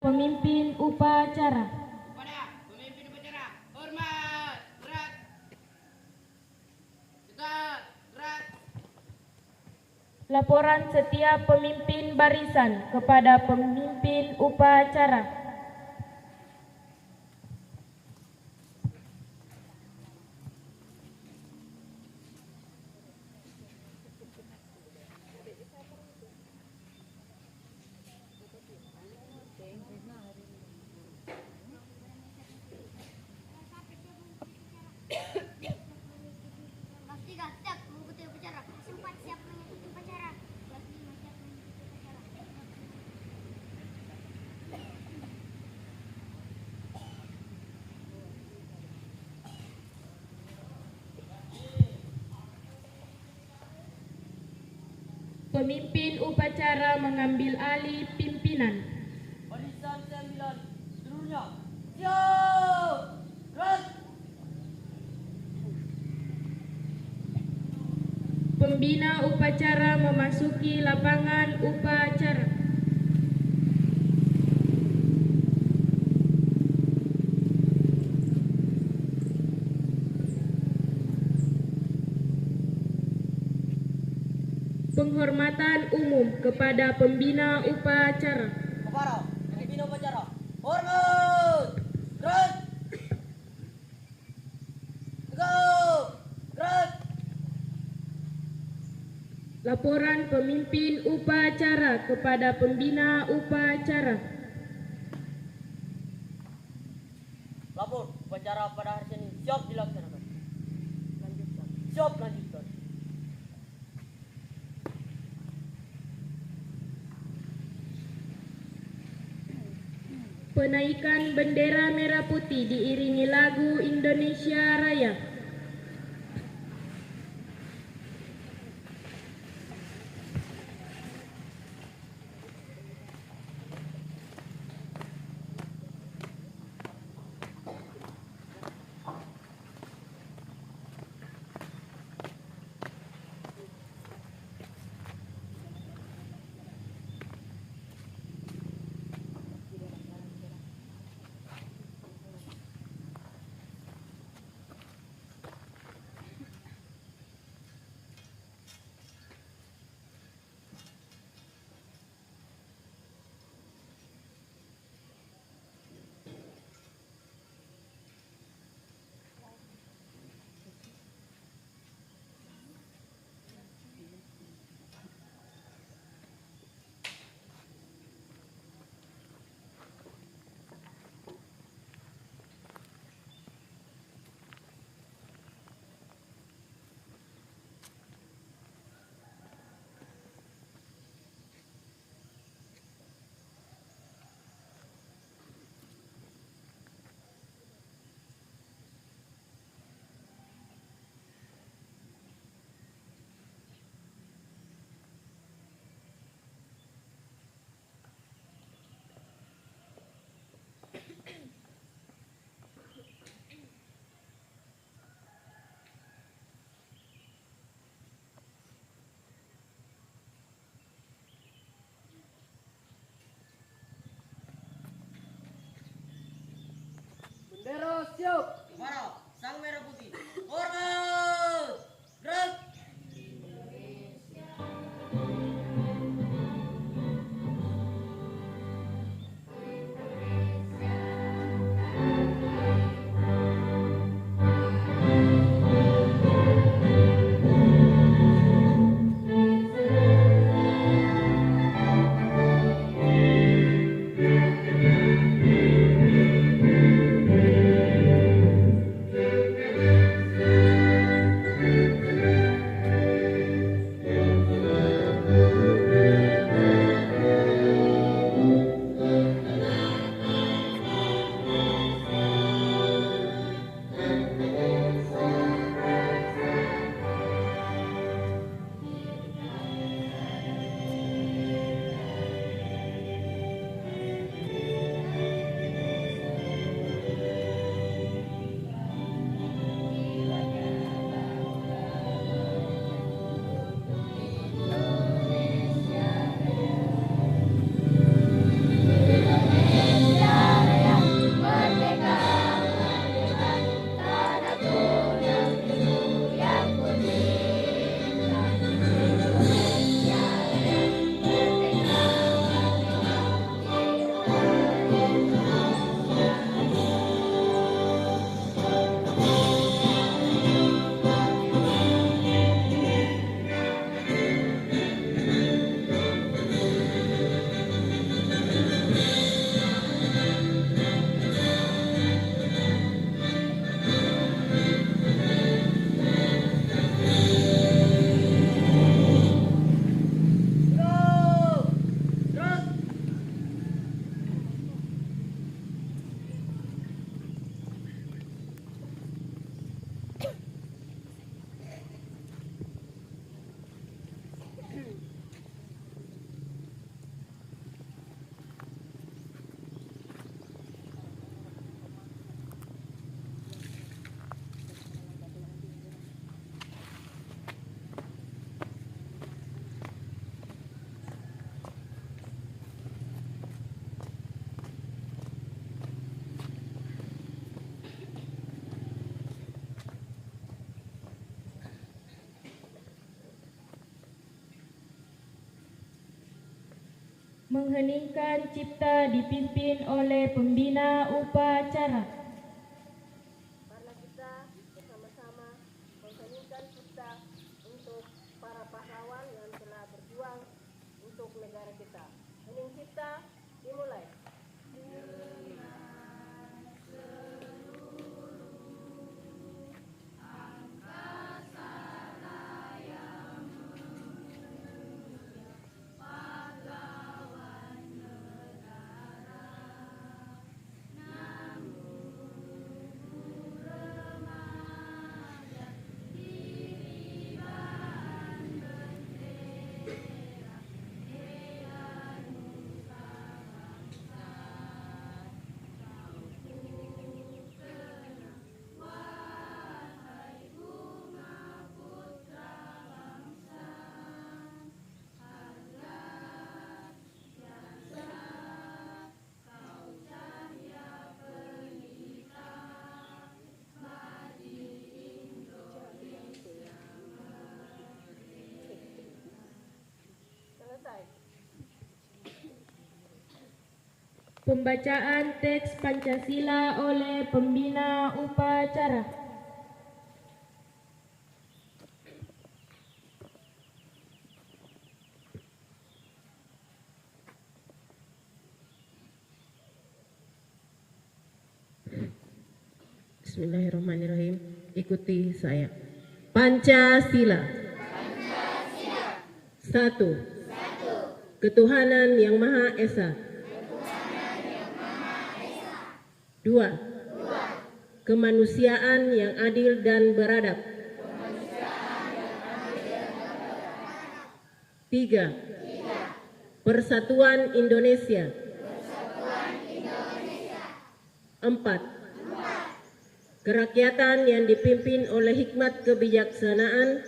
Pemimpin upacara. Kepada pemimpin upacara, hormat, gerak. Tegak, gerak. Laporan setiap pemimpin barisan kepada pemimpin upacara. Kelas 3 siap mengikuti upacara. Kelas 4 siap mengikuti upacara. Kelas 5 siap mengikuti upacara. Pemimpin upacara mengambil alih pimpinan. Barisan 9 seluruhnya. Siap, gerak. Pembina upacara memasuki lapangan upacara. Penghormatan umum kepada pembina upacara. Kepada pemimpin upacara, hormat, gerak. Tegak, gerak. Laporan pemimpin upacara kepada pembina upacara. Lapor upacara pada hari Senin siap dilaksanakan. Lanjutkan. Siap lanjutkan. Penaikan bendera merah putih diiringi lagu Indonesia Raya. Bendera siap. Kepada sang merah putih, hormat, gerak. Mengheningkan cipta dipimpin oleh pembina upacara. Karena kita bersama-sama mengheningkan cipta untuk para pahlawan yang telah berjuang untuk negara kita. Hening cipta dimulai. Selesai. Pembacaan teks Pancasila oleh pembina upacara. Bismillahirrahmanirrahim. Ikuti saya. Pancasila. Satu. Ketuhanan yang Maha Esa. Dua. Kemanusiaan yang adil dan beradab. Tiga. Persatuan Indonesia. Empat. Kerakyatan yang dipimpin oleh hikmat kebijaksanaan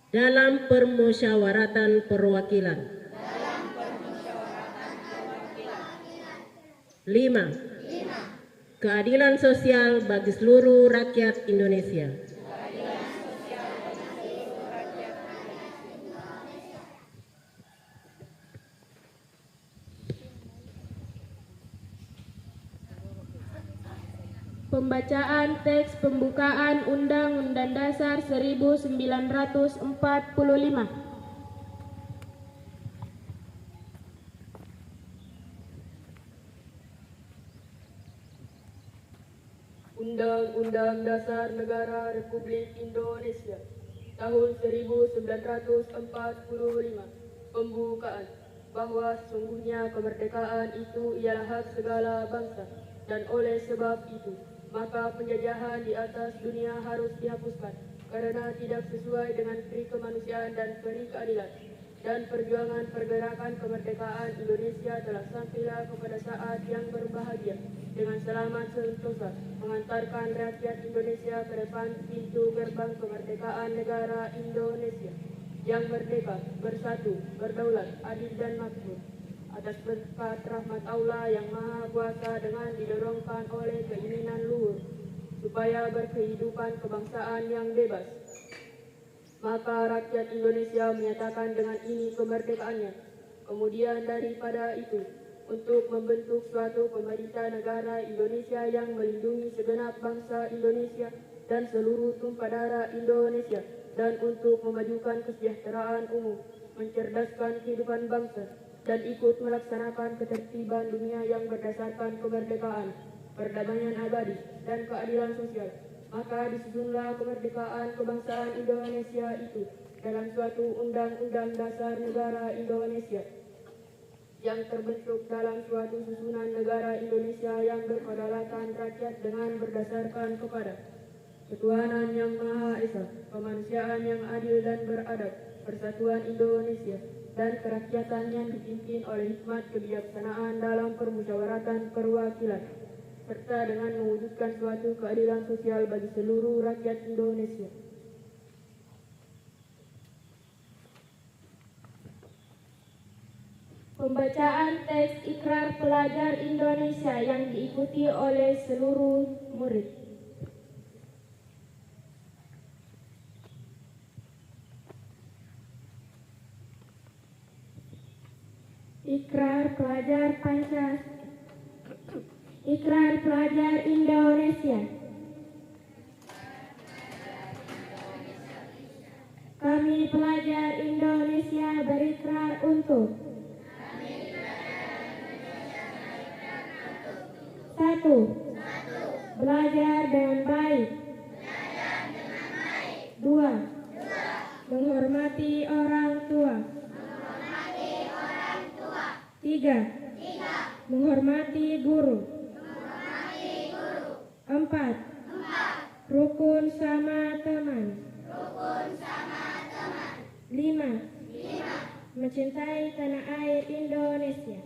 dalam permusyawaratan perwakilan. 5. Keadilan sosial bagi seluruh rakyat Indonesia. Pembacaan teks pembukaan Undang-Undang Dasar 1945. Undang-Undang Dasar Negara Republik Indonesia tahun 1945. Pembukaan. Bahwa sesungguhnya kemerdekaan itu ialah hak segala bangsa, dan oleh sebab itu maka penjajahan di atas dunia harus dihapuskan karena tidak sesuai dengan peri kemanusiaan dan peri keadilan. Dan perjuangan pergerakan kemerdekaan Indonesia telah sampailah kepada saat yang berbahagia dengan selamat sentosa mengantarkan rakyat Indonesia ke depan pintu gerbang kemerdekaan negara Indonesia yang merdeka, bersatu, berdaulat, adil dan makmur. Atas berkat rahmat Allah yang Maha Kuasa dengan didorongkan oleh keinginan luhur supaya berkehidupan kebangsaan yang bebas, maka rakyat Indonesia menyatakan dengan ini kemerdekaannya. Kemudian daripada itu, untuk membentuk suatu pemerintah negara Indonesia yang melindungi segenap bangsa Indonesia dan seluruh tumpah darah Indonesia, dan untuk memajukan kesejahteraan umum, mencerdaskan kehidupan bangsa, dan ikut melaksanakan ketertiban dunia yang berdasarkan kemerdekaan, perdamaian abadi, dan keadilan sosial. Maka disusunlah kemerdekaan kebangsaan Indonesia itu dalam suatu Undang-Undang Dasar Negara Indonesia yang terbentuk dalam suatu susunan negara Indonesia yang berkedaulatan rakyat dengan berdasarkan kepada ketuhanan yang Maha Esa, kemanusiaan yang adil dan beradab, persatuan Indonesia, dan kerakyatan yang dipimpin oleh hikmat kebijaksanaan dalam permusyawaratan perwakilan, serta dengan mewujudkan suatu keadilan sosial bagi seluruh rakyat Indonesia. Pembacaan teks ikrar pelajar Indonesia yang diikuti oleh seluruh murid. Ikrar pelajar Ikrar pelajar Indonesia. Kami pelajar Indonesia berikrar untuk 1. Belajar dengan baik. 2. Menghormati orang tua. 3. Menghormati guru. 4. Rukun sama teman. 5. Mencintai tanah air Indonesia.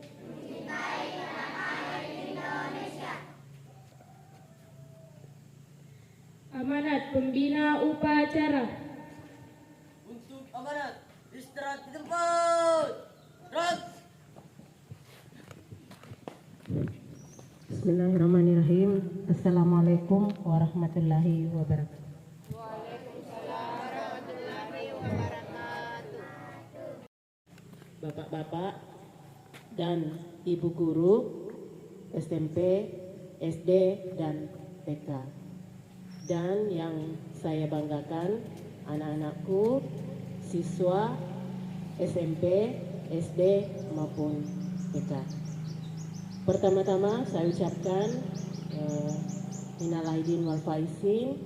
Amanat pembina upacara. Untuk amanat, istirahat di tempat. Gerak. Bismillahirrahmanirrahim. Assalamualaikum warahmatullahi wabarakatuh. Bapak-bapak dan ibu guru SMP, SD, dan TK. Dan yang saya banggakan, anak-anakku, siswa SMP, SD, maupun TK. Pertama-tama saya ucapkan minal aidin wal faizin,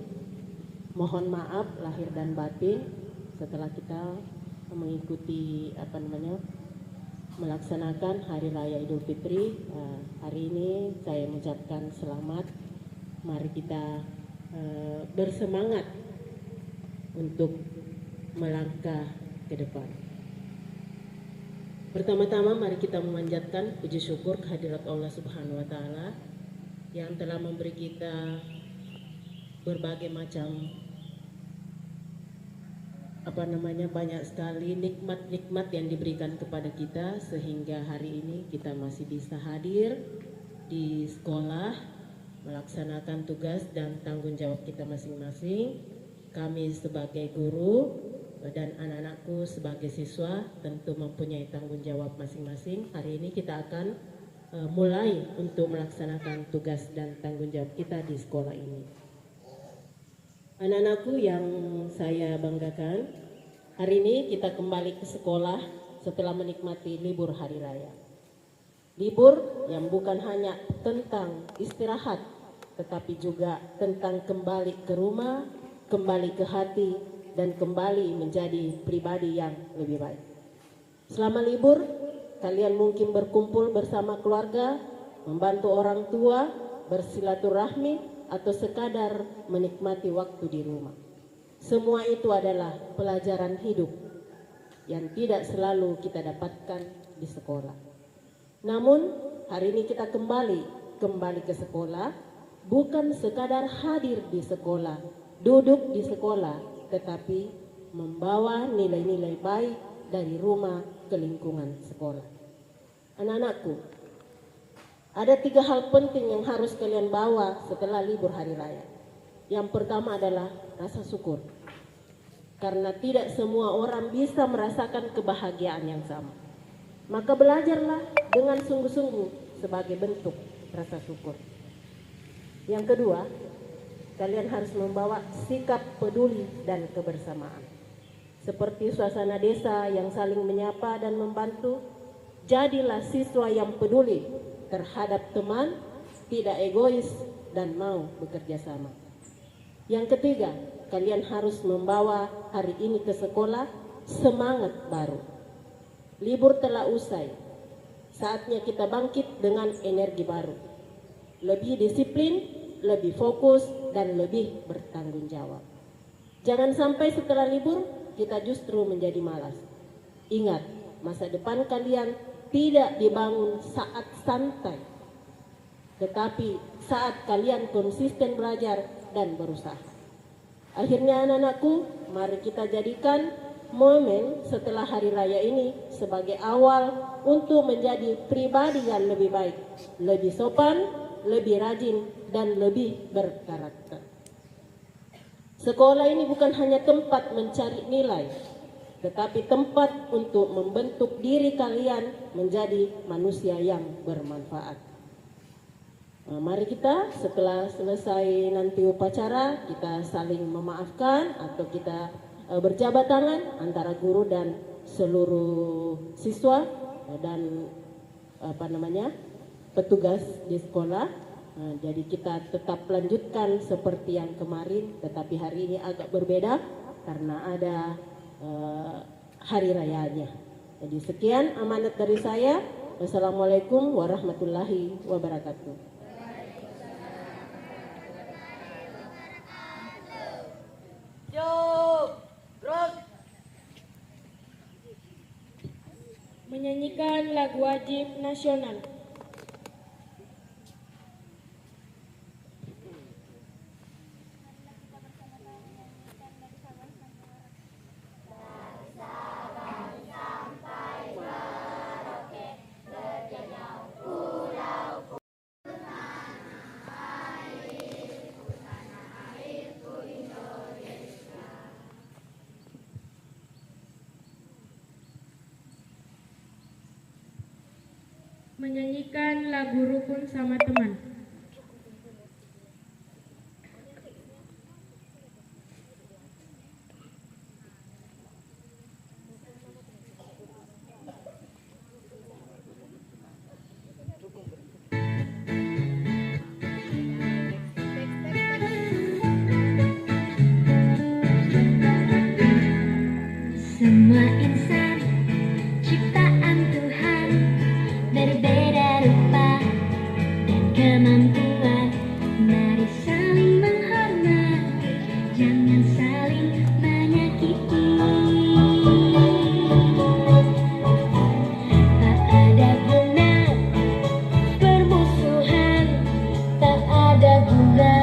mohon maaf lahir dan batin setelah kita mengikuti melaksanakan Hari Raya Idul Fitri. Hari ini saya mengucapkan selamat. Mari kita bersemangat untuk melangkah ke depan. Pertama-tama mari kita memanjatkan puji syukur kehadirat Allah Subhanahu wa taala yang telah memberi kita berbagai macam banyak sekali nikmat-nikmat yang diberikan kepada kita sehingga hari ini kita masih bisa hadir di sekolah melaksanakan tugas dan tanggung jawab kita masing-masing. Kami sebagai guru dan anak-anakku sebagai siswa tentu mempunyai tanggung jawab masing-masing. Hari ini kita akan mulai untuk melaksanakan tugas dan tanggung jawab kita di sekolah ini. Anak-anakku yang saya banggakan, hari ini kita kembali ke sekolah setelah menikmati libur hari raya. Libur yang bukan hanya tentang istirahat, tetapi juga tentang kembali ke rumah, kembali ke hati, dan kembali menjadi pribadi yang lebih baik. Selama libur, kalian mungkin berkumpul bersama keluarga, membantu orang tua, bersilaturahmi, atau sekadar menikmati waktu di rumah. Semua itu adalah pelajaran hidup yang tidak selalu kita dapatkan di sekolah. Namun hari ini kita kembali ke sekolah, bukan sekadar hadir di sekolah, duduk di sekolah, tetapi membawa nilai-nilai baik dari rumah ke lingkungan sekolah. Anak-anakku, ada 3 hal penting yang harus kalian bawa setelah libur hari raya. Yang pertama adalah rasa syukur. Karena tidak semua orang bisa merasakan kebahagiaan yang sama. Maka belajarlah dengan sungguh-sungguh sebagai bentuk rasa syukur. Yang kedua, kalian harus membawa sikap peduli dan kebersamaan. Seperti suasana desa yang saling menyapa dan membantu, jadilah siswa yang peduli terhadap teman, tidak egois, dan mau bekerja sama. Yang ketiga, kalian harus membawa hari ini ke sekolah semangat baru. Libur telah usai, saatnya kita bangkit dengan energi baru. Lebih disiplin, lebih fokus, dan lebih bertanggung jawab. Jangan sampai setelah libur kita justru menjadi malas. Ingat, masa depan kalian tidak dibangun saat santai, tetapi saat kalian konsisten belajar dan berusaha. Akhirnya anak-anakku, mari kita jadikan momen setelah hari raya ini sebagai awal untuk menjadi pribadi yang lebih baik, lebih sopan, lebih rajin, dan lebih berkarakter. Sekolah ini bukan hanya tempat mencari nilai, tetapi tempat untuk membentuk diri kalian menjadi manusia yang bermanfaat. Mari kita setelah selesai nanti upacara, kita saling memaafkan atau kita berjabat tangan antara guru dan seluruh siswa dan petugas di sekolah. Jadi kita tetap lanjutkan seperti yang kemarin, tetapi hari ini agak berbeda karena ada hari rayanya. Jadi sekian amanat dari saya. Wassalamualaikum warahmatullahi wabarakatuh. Siap. Gerak. Menyanyikan lagu wajib nasional. Menyanyikan lagu rukun sama teman. Semua insan ciptaan Tuhan berbeda rupa dan kemampuan. Mari saling menghormati, jangan saling menyakiti. Tak ada guna permusuhan, tak ada guna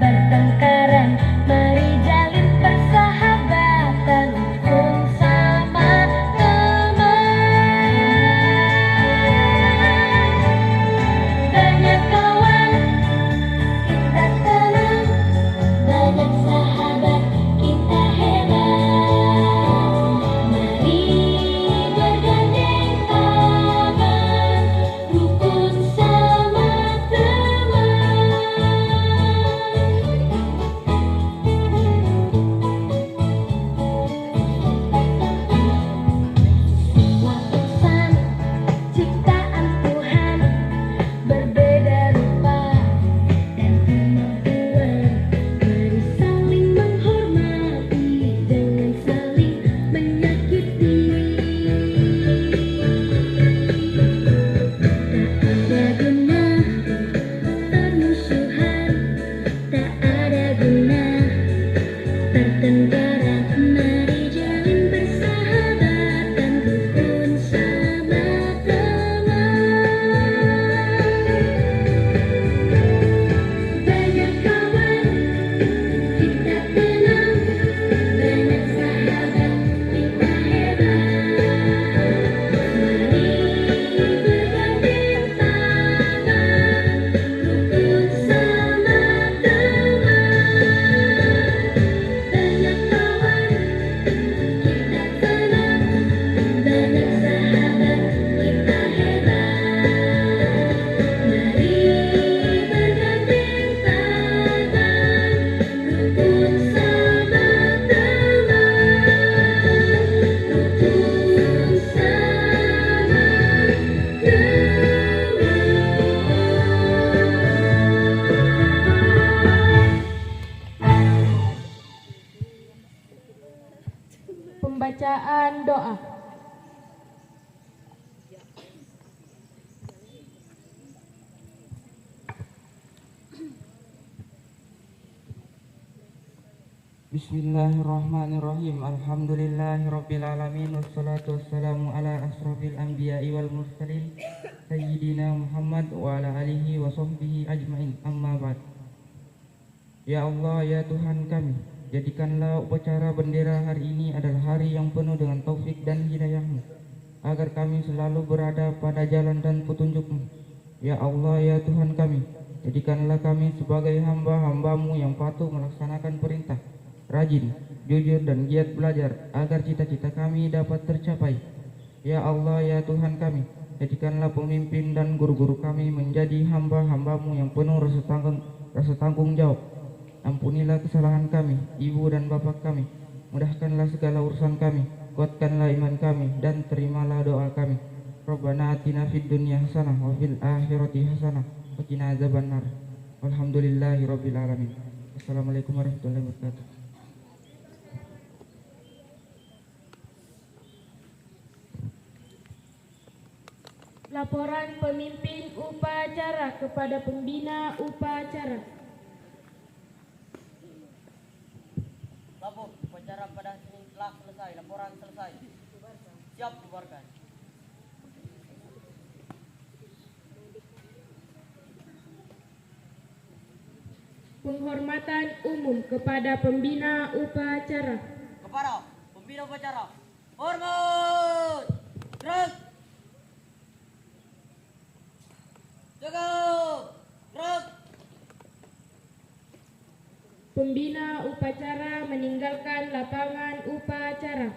pertengkaran. Mari jalin persahabatan rukun sama teman. Banyak kawan kita tenang, banyak sahabat kita hebat. Mari bergandeng tangan, rukun sama teman. Semua insan ciptaan Tuhan berbeda rupa dan kemampuan. Mari saling menghormati, jangan saling menyakiti. Tak ada guna permusuhan, tak ada guna pertengkaran. Mari jalin persahabatan rukun sama teman. Banyak kawan kita tenang, banyak sahabat kita hebat. Mari bergandeng tangan, rukun sama teman. Banyak kawan kita tenang, banyak sahabat kita hebat. Mari bergandeng tangan, rukun sama teman. Rukun sama teman. Pembacaan doa. Bismillahirrahmanirrahim. Alhamdulillahirabbil alamin wassalatu wassalamu ala asrofil anbiya'i wal mursalin sayyidina Muhammad wa ala alihi wa sahbihi ajmain. Amma ba'd. Ya Allah, ya Tuhan kami, jadikanlah upacara bendera hari ini adalah hari yang penuh dengan taufik dan hidayah-Mu, agar kami selalu berada pada jalan dan petunjuk-Mu. Ya Allah, ya Tuhan kami, jadikanlah kami sebagai hamba-hamba-Mu yang patuh melaksanakan perintah, rajin jujur dan giat belajar agar cita-cita kami dapat tercapai. Ya Allah, ya Tuhan kami, jadikanlah pemimpin dan guru-guru kami menjadi hamba-hambamu yang penuh rasa tanggung jawab. Ampunilah kesalahan kami, ibu dan bapak kami. Mudahkanlah segala urusan kami, kuatkanlah iman kami, dan terimalah doa kami. Rabbana atina fid dunya hasanah wa fil akhirati hasanah wa qina adzabannar. Walhamdulillahirabbil alamin. Assalamualaikum warahmatullahi wabarakatuh. Laporan pemimpin upacara kepada pembina upacara. Lapor, upacara pada hari ini telah selesai. Laporan selesai. Siap bubarkan. Penghormatan umum kepada pembina upacara. Kepada pembina upacara, hormat. Gerak. Jaga. Gerak. Pembina upacara meninggalkan lapangan upacara.